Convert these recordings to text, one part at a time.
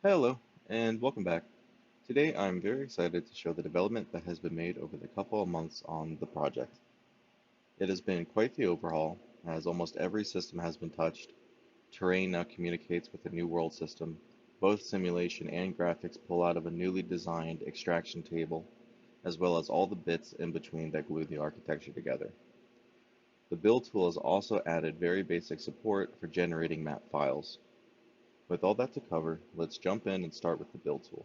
Hello, and welcome back. Today I'm very excited to show the development that has been made over the couple of months on the project. It has been quite the overhaul, as almost every system has been touched. Terrain now communicates with the new world system. Both simulation and graphics pull out of a newly designed extraction table, as well as all the bits in between that glue the architecture together. The build tool has also added very basic support for generating map files. With all that to cover, let's jump in and start with the build tool.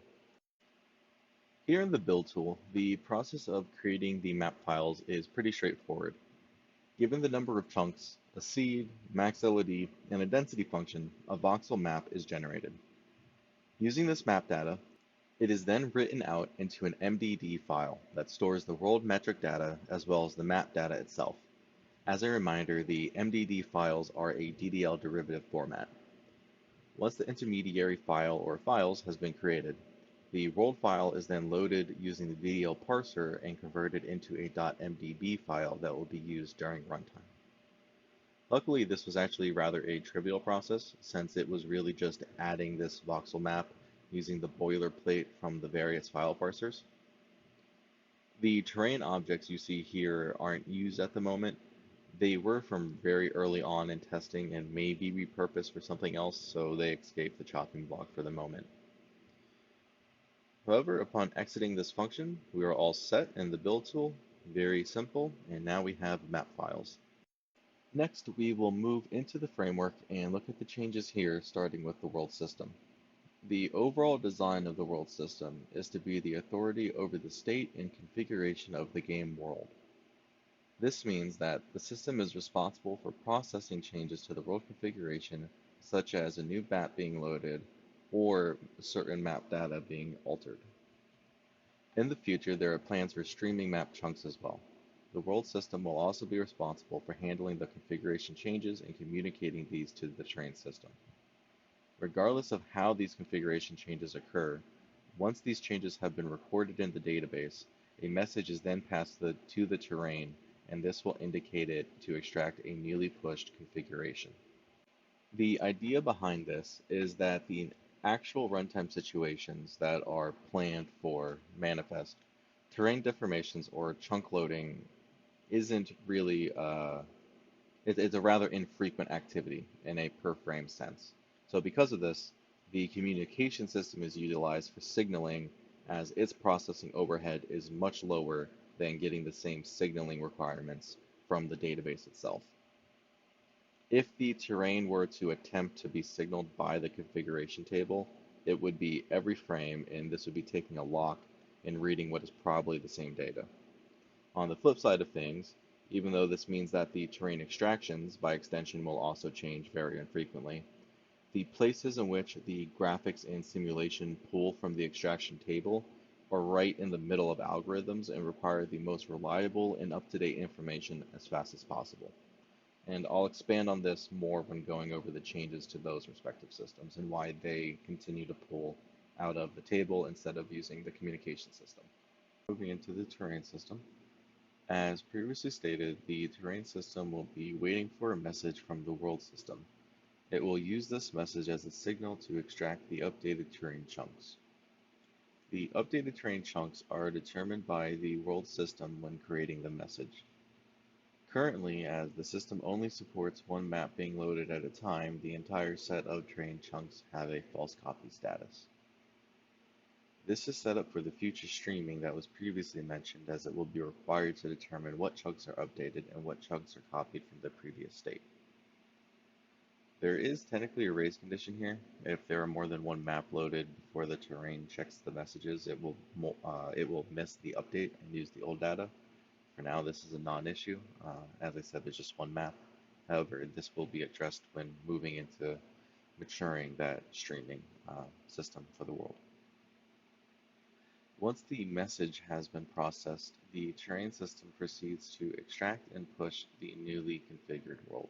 Here in the build tool, the process of creating the map files is pretty straightforward. Given the number of chunks, a seed, max LED, and a density function, a voxel map is generated. Using this map data, it is then written out into an MDD file that stores the world metric data as well as the map data itself. As a reminder, the MDD files are a DDL derivative format. Once the intermediary file or files has been created, the world file is then loaded using the DDL parser and converted into a .mdb file that will be used during runtime. Luckily, this was actually rather a trivial process since it was really just adding this voxel map using the boilerplate from the various file parsers. The terrain objects you see here aren't used at the moment. They were from very early on in testing and may be repurposed for something else, so they escape the chopping block for the moment. However, upon exiting this function, we are all set in the build tool. Very simple, and now we have map files. Next, we will move into the framework and look at the changes here, starting with the world system. The overall design of the world system is to be the authority over the state and configuration of the game world. This means that the system is responsible for processing changes to the world configuration, such as a new map being loaded or certain map data being altered. In the future, there are plans for streaming map chunks as well. The world system will also be responsible for handling the configuration changes and communicating these to the train system. Regardless of how these configuration changes occur, once these changes have been recorded in the database, a message is then passed to the terrain, and this will indicate it to extract a newly pushed configuration. The idea behind this is that the actual runtime situations that are planned for manifest, terrain deformations or chunk loading isn't really, it's a rather infrequent activity in a per frame sense. So because of this, the communication system is utilized for signaling as its processing overhead is much lower than getting the same signaling requirements from the database itself. If the terrain were to attempt to be signaled by the configuration table, it would be every frame, and this would be taking a lock and reading what is probably the same data. On the flip side of things, even though this means that the terrain extractions, by extension, will also change very infrequently, the places in which the graphics and simulation pull from the extraction table are right in the middle of algorithms and require the most reliable and up-to-date information as fast as possible. And I'll expand on this more when going over the changes to those respective systems and why they continue to pull out of the table instead of using the communication system. Moving into the terrain system. As previously stated, the terrain system will be waiting for a message from the world system. It will use this message as a signal to extract the updated terrain chunks. The updated terrain chunks are determined by the world system when creating the message. Currently, as the system only supports one map being loaded at a time, the entire set of terrain chunks have a false copy status. This is set up for the future streaming that was previously mentioned, as it will be required to determine what chunks are updated and what chunks are copied from the previous state. There is technically a raise condition here. If there are more than one map loaded before the terrain checks the messages, it will miss the update and use the old data. For now, this is a non-issue. As I said, there's just one map. However, this will be addressed when moving into maturing that streaming system for the world. Once the message has been processed, the terrain system proceeds to extract and push the newly configured world.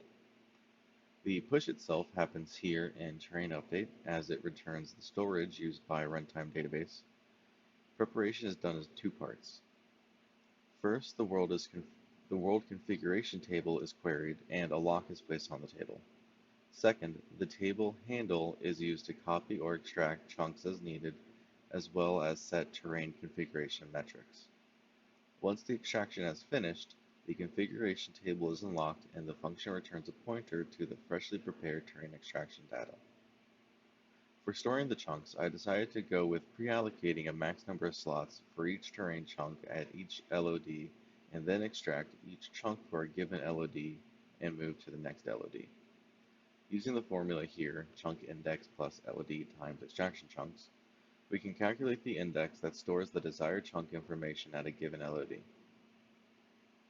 The push itself happens here in terrain update as it returns the storage used by runtime database. Preparation is done as two parts. First, the world configuration table is queried and a lock is placed on the table. Second, the table handle is used to copy or extract chunks as needed, as well as set terrain configuration metrics. Once the extraction has finished, the configuration table is unlocked and the function returns a pointer to the freshly prepared terrain extraction data. For storing the chunks, I decided to go with pre-allocating a max number of slots for each terrain chunk at each LOD, and then extract each chunk for a given LOD and move to the next LOD. Using the formula here, chunk index plus LOD times extraction chunks, we can calculate the index that stores the desired chunk information at a given LOD.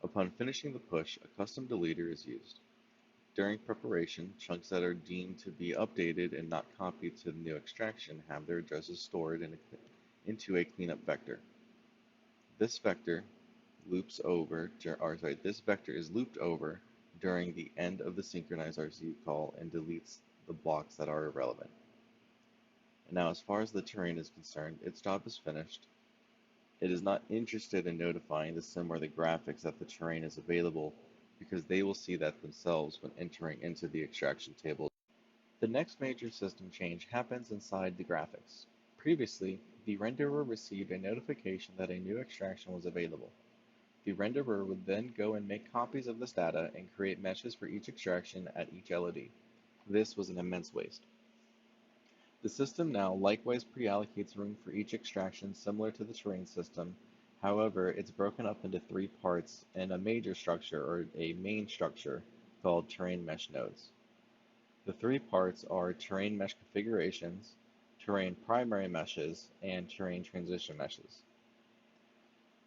Upon finishing the push, a custom deleter is used. During preparation, chunks that are deemed to be updated and not copied to the new extraction have their addresses stored into a cleanup vector. This vector this vector is looped over during the end of the synchronize RCU call and deletes the blocks that are irrelevant. And now, as far as the terrain is concerned, its job is finished. It is not interested in notifying the sim or the graphics that the terrain is available because they will see that themselves when entering into the extraction table. The next major system change happens inside the graphics. Previously, the renderer received a notification that a new extraction was available. The renderer would then go and make copies of this data and create meshes for each extraction at each LOD. This was an immense waste. The system now likewise pre-allocates room for each extraction similar to the terrain system. However, it's broken up into three parts and a major structure or a main structure called terrain mesh nodes. The three parts are terrain mesh configurations, terrain primary meshes, and terrain transition meshes.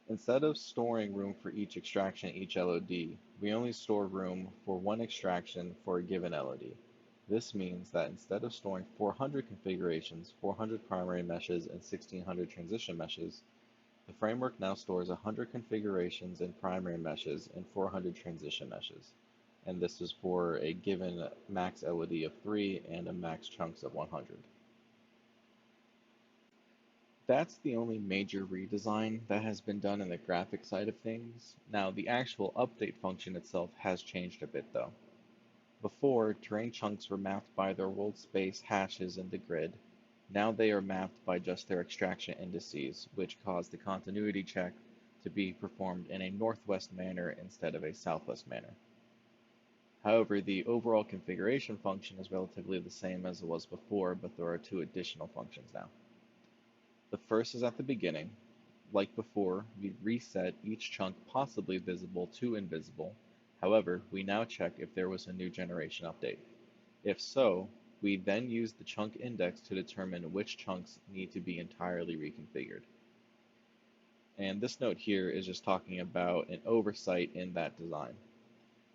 Instead of storing room for each extraction at each LOD, we only store room for one extraction for a given LOD. This means that instead of storing 400 configurations, 400 primary meshes, and 1600 transition meshes, the framework now stores 100 configurations and primary meshes and 400 transition meshes. And this is for a given max LOD of 3 and a max chunks of 100. That's the only major redesign that has been done in the graphic side of things. Now, the actual update function itself has changed a bit though. Before, terrain chunks were mapped by their world space hashes in the grid. Now they are mapped by just their extraction indices, which cause the continuity check to be performed in a northwest manner instead of a southwest manner. However, the overall configuration function is relatively the same as it was before, but there are two additional functions now. The first is at the beginning. Like before, we reset each chunk possibly visible to invisible. However, we now check if there was a new generation update. If so, we then use the chunk index to determine which chunks need to be entirely reconfigured. And this note here is just talking about an oversight in that design.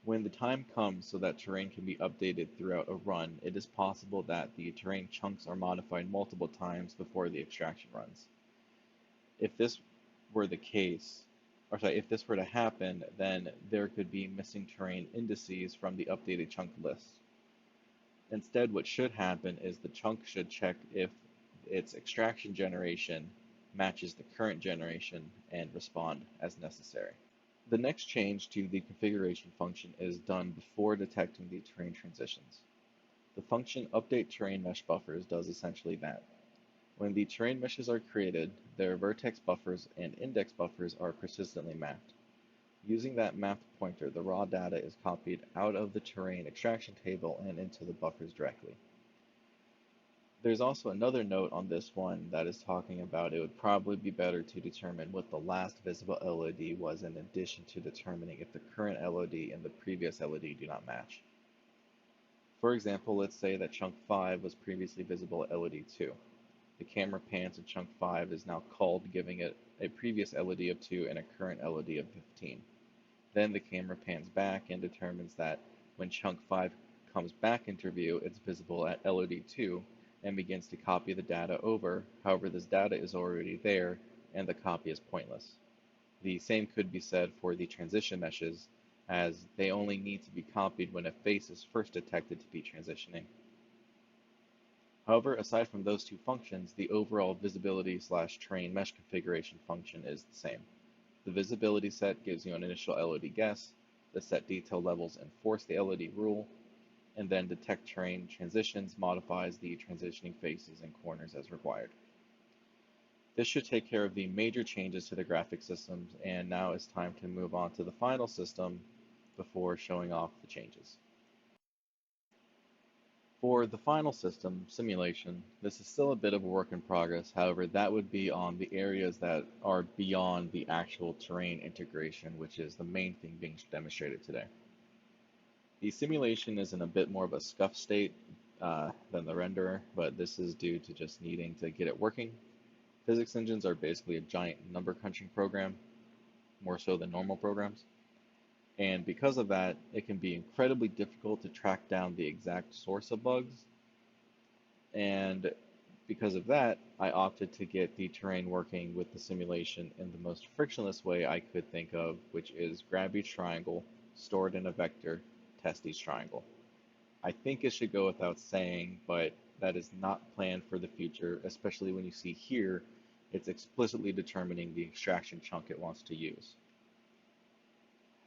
When the time comes so that terrain can be updated throughout a run, it is possible that the terrain chunks are modified multiple times before the extraction runs. If this were the case, if this were to happen, then there could be missing terrain indices from the updated chunk list. Instead, what should happen is the chunk should check if its extraction generation matches the current generation and respond as necessary. The next change to the configuration function is done before detecting the terrain transitions. The function update terrain mesh buffers does essentially that. When the terrain meshes are created, their vertex buffers and index buffers are persistently mapped. Using that mapped pointer, the raw data is copied out of the terrain extraction table and into the buffers directly. There's also another note on this one that is talking about it would probably be better to determine what the last visible LOD was in addition to determining if the current LOD and the previous LOD do not match. For example, let's say that chunk 5 was previously visible at LOD 2. The camera pans to chunk 5 is now called, giving it a previous LOD of 2 and a current LOD of 15. Then the camera pans back and determines that when chunk 5 comes back into view, it's visible at LOD 2 and begins to copy the data over. However, this data is already there and the copy is pointless. The same could be said for the transition meshes, as they only need to be copied when a face is first detected to be transitioning. However, aside from those two functions, the overall visibility/terrain mesh configuration function is the same. The visibility set gives you an initial LOD guess, the set detail levels enforce the LOD rule, and then detect terrain transitions modifies the transitioning faces and corners as required. This should take care of the major changes to the graphic systems, and now it's time to move on to the final system before showing off the changes. For the final system, simulation, this is still a bit of a work in progress. However, that would be on the areas that are beyond the actual terrain integration, which is the main thing being demonstrated today. The simulation is in a bit more of a scuff state than the renderer, but this is due to just needing to get it working. Physics engines are basically a giant number crunching program, more so than normal programs. And because of that, it can be incredibly difficult to track down the exact source of bugs. And because of that, I opted to get the terrain working with the simulation in the most frictionless way I could think of, which is grab each triangle, store it in a vector, test each triangle. I think it should go without saying, but that is not planned for the future, especially when you see here, it's explicitly determining the extraction chunk it wants to use.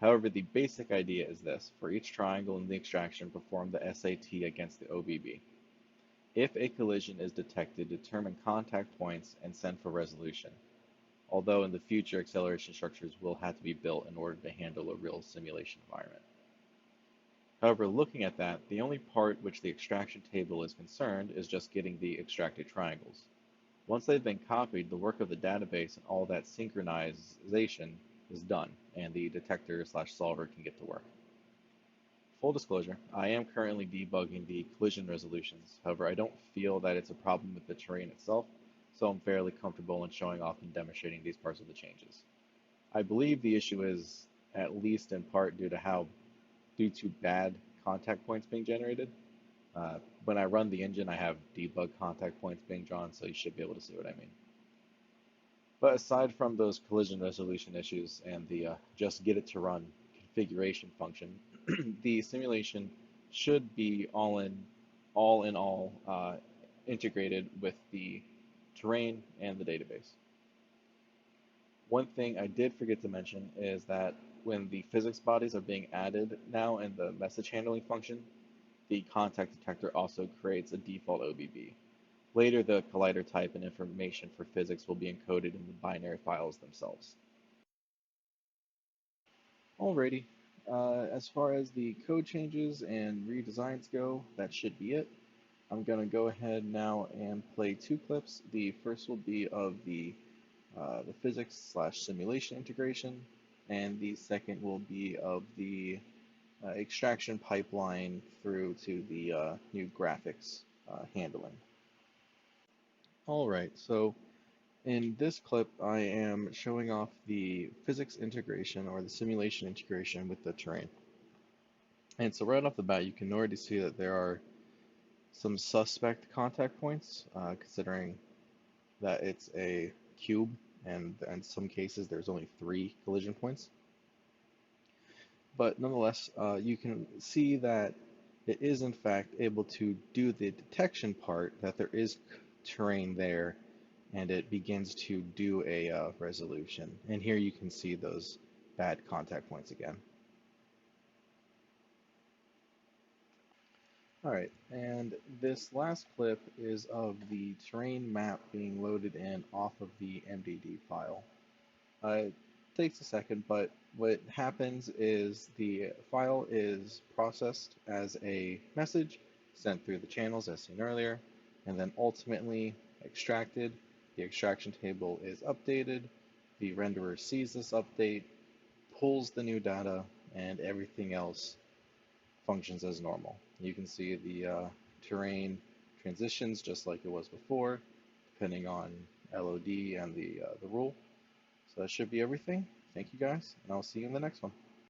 However, the basic idea is this. For each triangle in the extraction, perform the SAT against the OBB. If a collision is detected, determine contact points and send for resolution. Although in the future, acceleration structures will have to be built in order to handle a real simulation environment. However, looking at that, the only part which the extraction table is concerned is just getting the extracted triangles. Once they've been copied, the work of the database and all that synchronization is done, and the detector/solver can get to work. Full disclosure, I am currently debugging the collision resolutions. However, I don't feel that it's a problem with the terrain itself, so I'm fairly comfortable in showing off and demonstrating these parts of the changes. I believe the issue is at least in part due to bad contact points being generated. When I run the engine, I have debug contact points being drawn, so you should be able to see what I mean. But aside from those collision resolution issues and the just get it to run configuration function, the simulation should be all integrated with the terrain and the database. One thing I did forget to mention is that when the physics bodies are being added now in the message handling function, the contact detector also creates a default OBB. Later, the collider type and information for physics will be encoded in the binary files themselves. Alrighty, as far as the code changes and redesigns go, that should be it. I'm going to go ahead now and play two clips. The first will be of the physics/simulation integration, and the second will be of the extraction pipeline through to the new graphics handling. Alright, so in this clip I am showing off the physics integration or the simulation integration with the terrain. And so right off the bat you can already see that there are some suspect contact points, considering that it's a cube and in some cases there's only 3 collision points. But nonetheless, you can see that it is in fact able to do the detection part, that there is terrain there, and it begins to do a resolution. And here you can see those bad contact points again. Alright, and this last clip is of the terrain map being loaded in off of the MDD file. It takes a second, but what happens is the file is processed as a message sent through the channels as seen earlier, and then ultimately extracted. The extraction table is updated, the renderer sees this update, pulls the new data, and everything else functions as normal. You can see the terrain transitions just like it was before, depending on LOD and the rule. So that should be everything. Thank you guys, and I'll see you in the next one.